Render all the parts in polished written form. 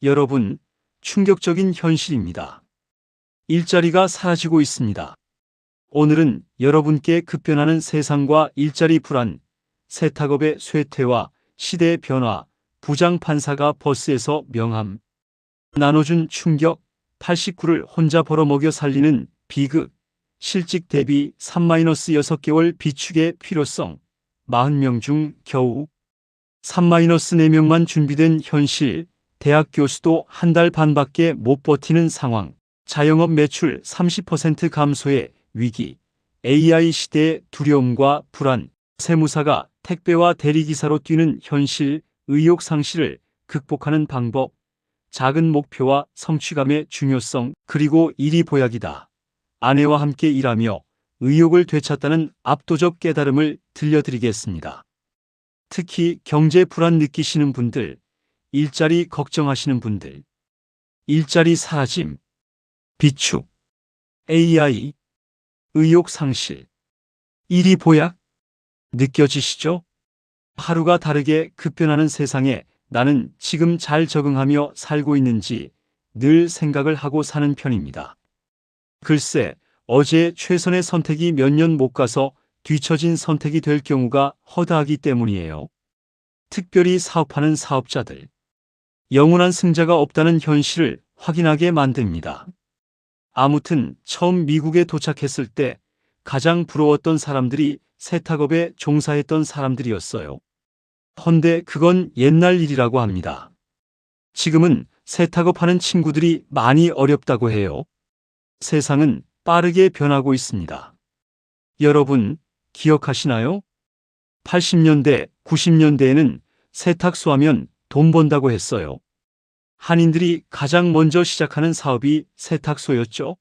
여러분, 충격적인 현실입니다. 일자리가 사라지고 있습니다. 오늘은 여러분께 급변하는 세상과 일자리 불안, 세탁업의 쇠퇴와 시대의 변화, 부장판사가 버스에서 명함 나눠준 충격, 89를 혼자 벌어먹여 살리는 비극, 실직 대비 3-6개월 비축의 필요성, 40명 중 겨우 3-4명만 준비된 현실, 대학 교수도 한 달 반밖에 못 버티는 상황, 자영업 매출 30% 감소의 위기, AI 시대의 두려움과 불안, 세무사가 택배와 대리기사로 뛰는 현실, 의욕 상실을 극복하는 방법, 작은 목표와 성취감의 중요성, 그리고 일이 보약이다. 아내와 함께 일하며 의욕을 되찾다는 압도적 깨달음을 들려드리겠습니다. 특히 경제 불안 느끼시는 분들, 일자리 걱정하시는 분들, 일자리 사라짐, 비축, AI, 의욕 상실, 일이 보약, 느껴지시죠? 하루가 다르게 급변하는 세상에 나는 지금 잘 적응하며 살고 있는지 늘 생각을 하고 사는 편입니다. 글쎄, 어제 최선의 선택이 몇 년 못 가서 뒤처진 선택이 될 경우가 허다하기 때문이에요. 특별히 사업하는 사업자들. 영원한 승자가 없다는 현실을 확인하게 만듭니다. 아무튼 처음 미국에 도착했을 때 가장 부러웠던 사람들이 세탁업에 종사했던 사람들이었어요. 헌데 그건 옛날 일이라고 합니다. 지금은 세탁업 하는 친구들이 많이 어렵다고 해요. 세상은 빠르게 변하고 있습니다. 여러분, 기억하시나요? 80년대, 90년대에는 세탁소 하면 돈 번다고 했어요. 한인들이 가장 먼저 시작하는 사업이 세탁소였죠.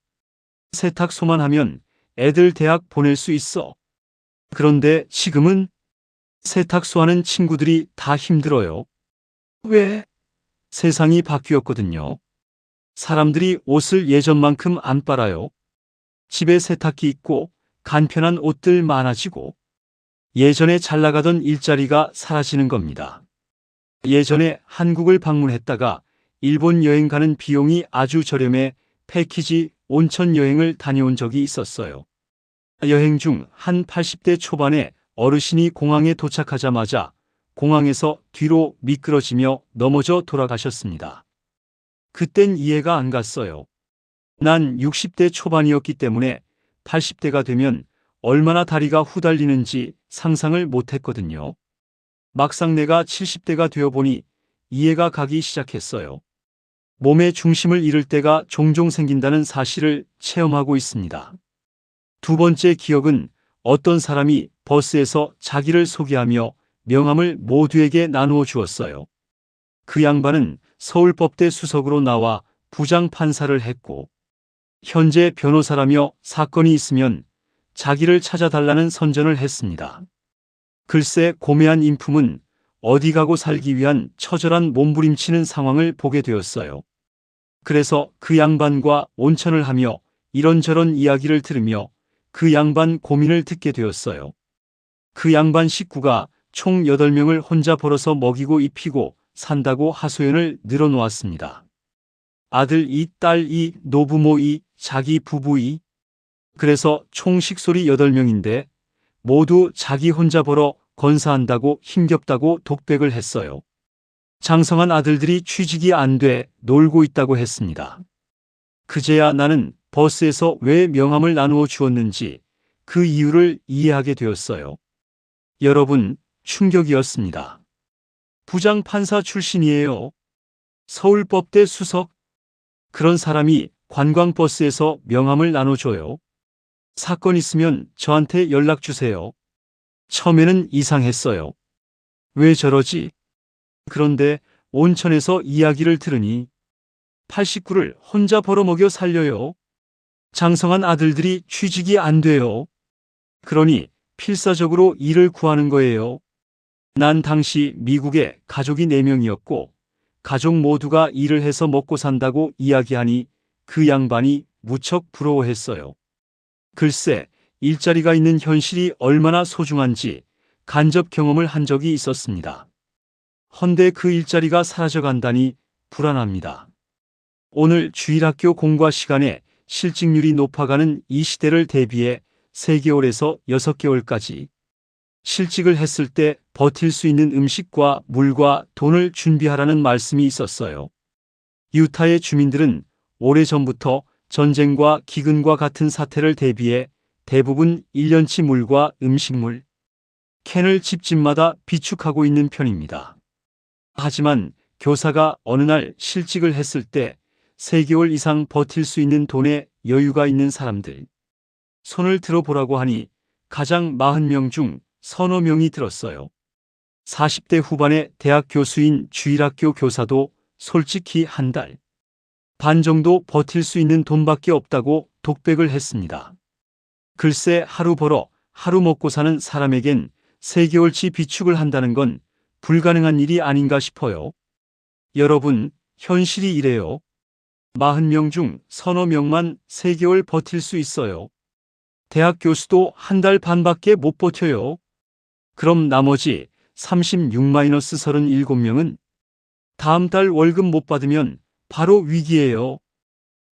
세탁소만 하면 애들 대학 보낼 수 있어. 그런데 지금은 세탁소 하는 친구들이 다 힘들어요. 왜? 세상이 바뀌었거든요. 사람들이 옷을 예전만큼 안 빨아요. 집에 세탁기 있고 간편한 옷들 많아지고 예전에 잘 나가던 일자리가 사라지는 겁니다. 예전에 한국을 방문했다가 일본 여행 가는 비용이 아주 저렴해 패키지 온천 여행을 다녀온 적이 있었어요. 여행 중 한 80대 초반의 어르신이 공항에 도착하자마자 공항에서 뒤로 미끄러지며 넘어져 돌아가셨습니다. 그땐 이해가 안 갔어요. 난 60대 초반이었기 때문에 80대가 되면 얼마나 다리가 후달리는지 상상을 못했거든요. 막상 내가 70대가 되어보니 이해가 가기 시작했어요. 몸의 중심을 잃을 때가 종종 생긴다는 사실을 체험하고 있습니다. 두 번째 기억은 어떤 사람이 버스에서 자기를 소개하며 명함을 모두에게 나누어 주었어요. 그 양반은 서울법대 수석으로 나와 부장판사를 했고 현재 변호사라며 사건이 있으면 자기를 찾아달라는 선전을 했습니다. 글쎄 고매한 인품은 어디 가고 살기 위한 처절한 몸부림치는 상황을 보게 되었어요. 그래서 그 양반과 온천을 하며 이런저런 이야기를 들으며 그 양반 고민을 듣게 되었어요. 그 양반 식구가 총 8명을 혼자 벌어서 먹이고 입히고 산다고 하소연을 늘어놓았습니다. 아들 2, 딸 2, 노부모 2, 자기 부부 2. 그래서 총 식솔이 8명인데 모두 자기 혼자 벌어 건사한다고 힘겹다고 독백을 했어요. 장성한 아들들이 취직이 안 돼 놀고 있다고 했습니다. 그제야 나는 버스에서 왜 명함을 나누어 주었는지 그 이유를 이해하게 되었어요. 여러분, 충격이었습니다. 부장판사 출신이에요. 서울법대 수석. 그런 사람이 관광버스에서 명함을 나눠줘요. 사건 있으면 저한테 연락 주세요. 처음에는 이상했어요. 왜 저러지? 그런데 온천에서 이야기를 들으니 89를 혼자 벌어먹여 살려요. 장성한 아들들이 취직이 안 돼요. 그러니 필사적으로 일을 구하는 거예요. 난 당시 미국에 가족이 4명이었고 가족 모두가 일을 해서 먹고 산다고 이야기하니 그 양반이 무척 부러워했어요. 글쎄, 일자리가 있는 현실이 얼마나 소중한지 간접 경험을 한 적이 있었습니다. 헌데 그 일자리가 사라져간다니 불안합니다. 오늘 주일학교 공과 시간에 실직률이 높아가는 이 시대를 대비해 3개월에서 6개월까지 실직을 했을 때 버틸 수 있는 음식과 물과 돈을 준비하라는 말씀이 있었어요. 유타의 주민들은 오래전부터 전쟁과 기근과 같은 사태를 대비해 대부분 1년치 물과 음식물, 캔을 집집마다 비축하고 있는 편입니다. 하지만 교사가 어느 날 실직을 했을 때 3개월 이상 버틸 수 있는 돈에 여유가 있는 사람들, 손을 들어보라고 하니 가장 40명 중 서너 명이 들었어요. 40대 후반의 대학 교수인 주일학교 교사도 솔직히 한 달 반 정도 버틸 수 있는 돈밖에 없다고 독백을 했습니다. 글쎄, 하루 벌어 하루 먹고 사는 사람에겐 3개월치 비축을 한다는 건 불가능한 일이 아닌가 싶어요. 여러분, 현실이 이래요. 40명 중 서너 명만 3개월 버틸 수 있어요. 대학 교수도 한 달 반밖에 못 버텨요. 그럼 나머지 36-37명은 다음 달 월급 못 받으면 바로 위기예요.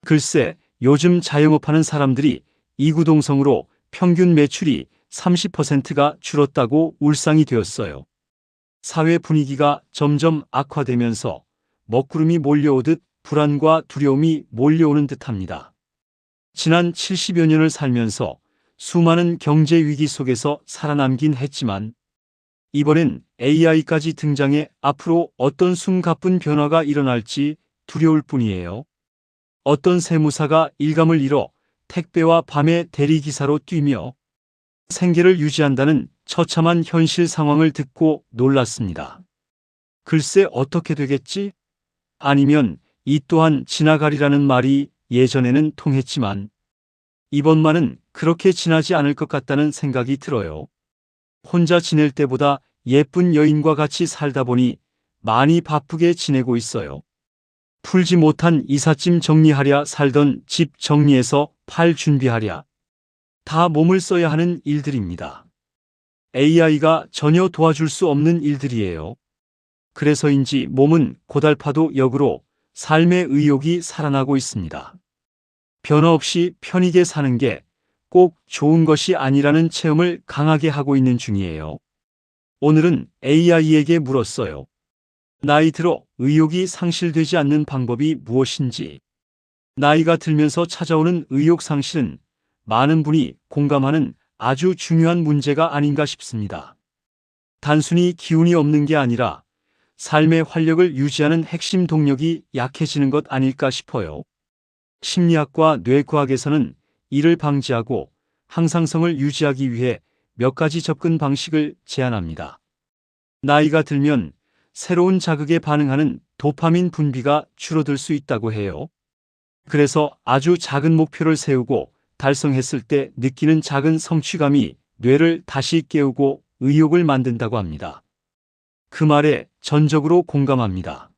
글쎄, 요즘 자영업하는 사람들이 이구동성으로 평균 매출이 30%가 줄었다고 울상이 되었어요. 사회 분위기가 점점 악화되면서 먹구름이 몰려오듯 불안과 두려움이 몰려오는 듯합니다. 지난 70여 년을 살면서 수많은 경제 위기 속에서 살아남긴 했지만 이번엔 AI까지 등장해 앞으로 어떤 숨가쁜 변화가 일어날지 두려울 뿐이에요. 어떤 세무사가 일감을 잃어 택배와 밤의 대리기사로 뛰며 생계를 유지한다는 처참한 현실 상황을 듣고 놀랐습니다. 글쎄, 어떻게 되겠지? 아니면 이 또한 지나가리라는 말이 예전에는 통했지만 이번만은 그렇게 지나지 않을 것 같다는 생각이 들어요. 혼자 지낼 때보다 예쁜 여인과 같이 살다 보니 많이 바쁘게 지내고 있어요. 풀지 못한 이삿짐 정리하랴, 살던 집 정리해서 팔 준비하랴. 다 몸을 써야 하는 일들입니다. AI가 전혀 도와줄 수 없는 일들이에요. 그래서인지 몸은 고달파도 역으로 삶의 의욕이 살아나고 있습니다. 변화 없이 편하게 사는 게 꼭 좋은 것이 아니라는 체험을 강하게 하고 있는 중이에요. 오늘은 AI에게 물었어요. 나이 들어 의욕이 상실되지 않는 방법이 무엇인지. 나이가 들면서 찾아오는 의욕 상실은 많은 분이 공감하는 아주 중요한 문제가 아닌가 싶습니다. 단순히 기운이 없는 게 아니라 삶의 활력을 유지하는 핵심 동력이 약해지는 것 아닐까 싶어요. 심리학과 뇌과학에서는 이를 방지하고 항상성을 유지하기 위해 몇 가지 접근 방식을 제안합니다. 나이가 들면 새로운 자극에 반응하는 도파민 분비가 줄어들 수 있다고 해요. 그래서 아주 작은 목표를 세우고 달성했을 때 느끼는 작은 성취감이 뇌를 다시 깨우고 의욕을 만든다고 합니다. 그 말에 전적으로 공감합니다.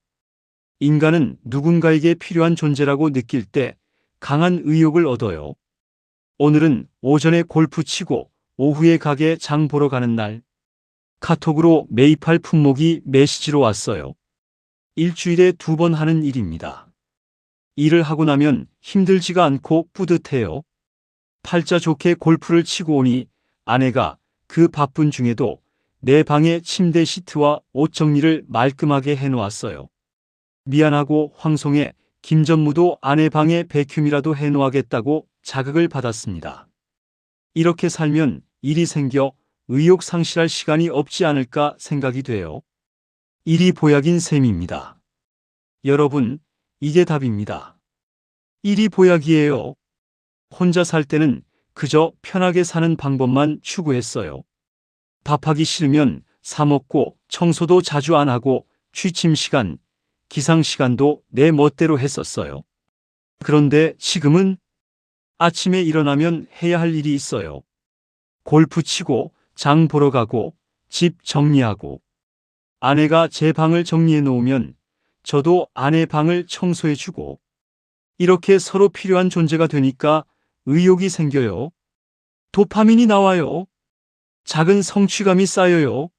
인간은 누군가에게 필요한 존재라고 느낄 때 강한 의욕을 얻어요. 오늘은 오전에 골프 치고 오후에 가게 장 보러 가는 날. 카톡으로 매입할 품목이 메시지로 왔어요. 일주일에 2번 하는 일입니다. 일을 하고 나면 힘들지가 않고 뿌듯해요. 팔자 좋게 골프를 치고 오니 아내가 그 바쁜 중에도 내 방에 침대 시트와 옷 정리를 말끔하게 해놓았어요. 미안하고 황송해. 김전무도 아내 방에 베큐이라도 해놓아겠다고 자극을 받았습니다. 이렇게 살면 일이 생겨 의욕 상실할 시간이 없지 않을까 생각이 돼요. 일이 보약인 셈입니다. 여러분, 이게 답입니다. 일이 보약이에요. 혼자 살 때는 그저 편하게 사는 방법만 추구했어요. 밥하기 싫으면 사 먹고 청소도 자주 안 하고 취침 시간, 기상 시간도 내 멋대로 했었어요. 그런데 지금은 아침에 일어나면 해야 할 일이 있어요. 골프 치고 장 보러 가고 집 정리하고 아내가 제 방을 정리해 놓으면 저도 아내 방을 청소해 주고 이렇게 서로 필요한 존재가 되니까 의욕이 생겨요. 도파민이 나와요. 작은 성취감이 쌓여요.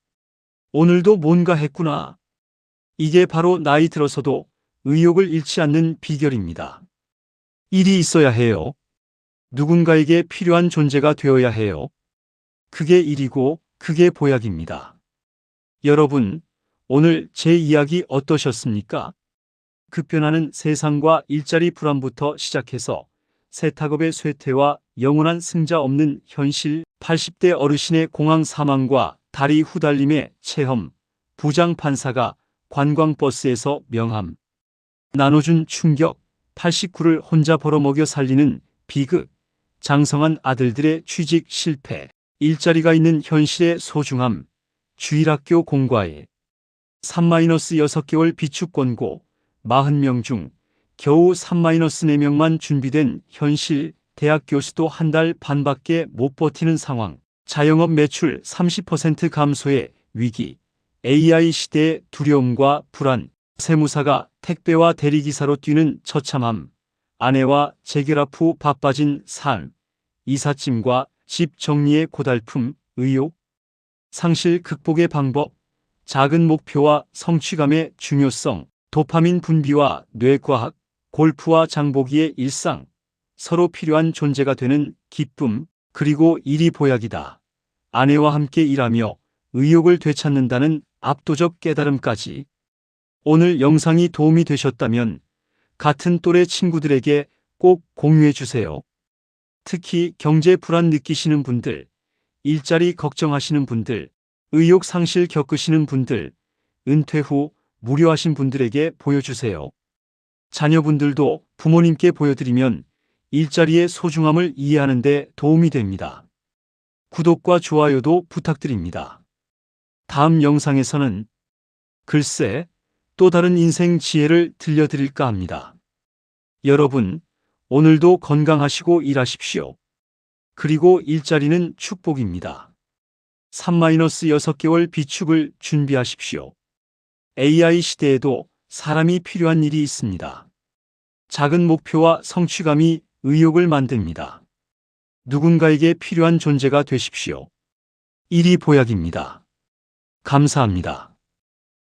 오늘도 뭔가 했구나. 이게 바로 나이 들어서도 의욕을 잃지 않는 비결입니다. 일이 있어야 해요. 누군가에게 필요한 존재가 되어야 해요. 그게 일이고 그게 보약입니다. 여러분, 오늘 제 이야기 어떠셨습니까? 급변하는 세상과 일자리 불안부터 시작해서 세탁업의 쇠퇴와 영원한 승자 없는 현실, 80대 어르신의 공황 사망과 다리 후달림의 체험, 부장 판사가 관광버스에서 명함 나눠준 충격, 89를 혼자 벌어먹여 살리는 비극, 장성한 아들들의 취직 실패, 일자리가 있는 현실의 소중함, 주일학교 공과에 3-6개월 비축 권고, 40명 중 겨우 3-4명만 준비된 현실, 대학 교수도 한 달 반밖에 못 버티는 상황, 자영업 매출 30% 감소의 위기, AI 시대의 두려움과 불안, 세무사가 택배와 대리기사로 뛰는 처참함, 아내와 재결합 후 바빠진 삶, 이삿짐과 집 정리의 고달픔, 의욕, 상실 극복의 방법, 작은 목표와 성취감의 중요성, 도파민 분비와 뇌과학, 골프와 장보기의 일상, 서로 필요한 존재가 되는 기쁨, 그리고 일이 보약이다. 아내와 함께 일하며 의욕을 되찾는다는 압도적 깨달음까지. 오늘 영상이 도움이 되셨다면 같은 또래 친구들에게 꼭 공유해 주세요. 특히 경제 불안 느끼시는 분들, 일자리 걱정하시는 분들, 의욕 상실 겪으시는 분들, 은퇴 후 무료하신 분들에게 보여주세요. 자녀분들도 부모님께 보여드리면 일자리의 소중함을 이해하는 데 도움이 됩니다. 구독과 좋아요도 부탁드립니다. 다음 영상에서는 글쎄, 또 다른 인생 지혜를 들려드릴까 합니다. 여러분, 오늘도 건강하시고 일하십시오. 그리고 일자리는 축복입니다. 3-6개월 비축을 준비하십시오. AI 시대에도 사람이 필요한 일이 있습니다. 작은 목표와 성취감이 의욕을 만듭니다. 누군가에게 필요한 존재가 되십시오. 일이 보약입니다. 감사합니다.